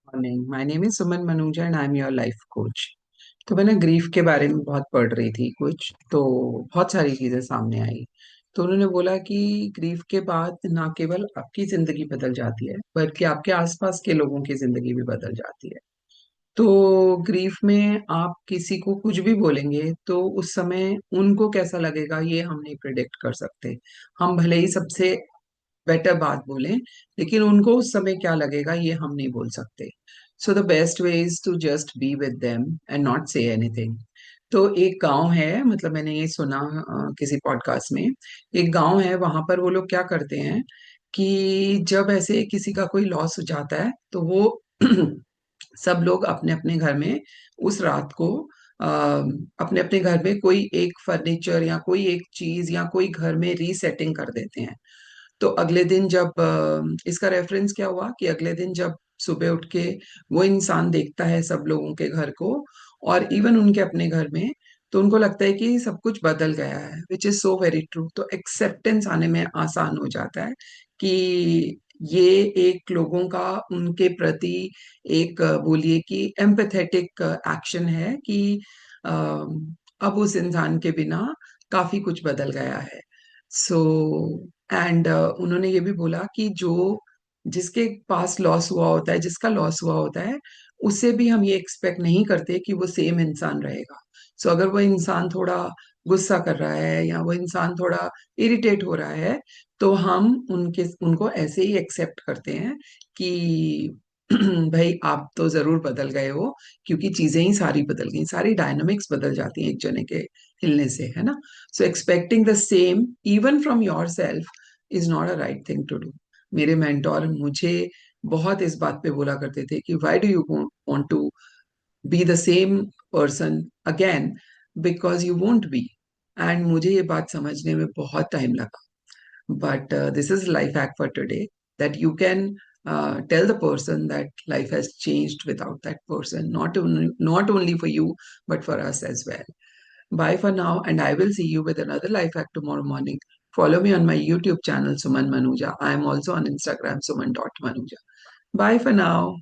Morning. My name is Suman Manuja and I am your life coach. तो मैं ना grief के बारे में बहुत पढ़ रही थी कुछ तो बहुत सारी चीजें सामने आई। तो उन्होंने बोला कि ग्रीफ के बाद ना केवल आपकी जिंदगी बदल जाती है बल्कि आपके आसपास के लोगों की जिंदगी भी बदल जाती है। तो ग्रीफ में आप किसी को कुछ भी बोलेंगे तो उस समय उनको कैसा लगेगा ये हम नहीं प्रिडिक्ट कर सकते। हम भले ही सबसे बेटर बात बोलें, लेकिन उनको उस समय क्या लगेगा ये हम नहीं बोल सकते। So the best way is to just be with them and not say anything. तो एक गांव है, मतलब मैंने ये सुना किसी पॉडकास्ट में। एक गांव है, वहां पर वो लोग क्या करते हैं कि जब ऐसे किसी का कोई लॉस हो जाता है तो वो सब लोग अपने अपने घर में उस रात को अपने अपने घर में कोई एक फर्नीचर या कोई एक चीज या कोई घर में रीसेटिंग कर देते हैं। तो अगले दिन जब इसका रेफरेंस क्या हुआ कि अगले दिन जब सुबह उठ के वो इंसान देखता है सब लोगों के घर को और इवन उनके अपने घर में, तो उनको लगता है कि सब कुछ बदल गया है, which is so very true. तो एक्सेप्टेंस आने में आसान हो जाता है कि ये एक लोगों का उनके प्रति एक बोलिए कि एम्पैथेटिक एक्शन है कि अ, अब उस इंसान के बिना काफी कुछ बदल गया है। सो एंड उन्होंने ये भी बोला कि जो जिसके पास लॉस हुआ होता है, जिसका लॉस हुआ होता है, उससे भी हम ये एक्सपेक्ट नहीं करते कि वो सेम इंसान रहेगा। सो अगर वो इंसान थोड़ा गुस्सा कर रहा है या वो इंसान थोड़ा इरिटेट हो रहा है, तो हम उनको ऐसे ही एक्सेप्ट करते हैं कि भाई आप तो जरूर बदल गए हो, क्योंकि चीजें ही सारी बदल गई, सारी डायनामिक्स बदल जाती हैं एक जने के हिलने से, है ना। So expecting the same even from yourself is not a right thing to do. मेरे मेंटोर मुझे बहुत इस बात पे बोला करते थे कि why do you want to be the same person again, because you won't be. And मुझे ये बात समझने में बहुत टाइम लगा। But this is life hack for today, that you can tell the person that life has changed without that person, not only for you, but for us as well. Bye for now, and I will see you with another life hack tomorrow morning. Follow me on my YouTube channel, Suman Manuja. I am also on Instagram, suman.manuja. Bye for now.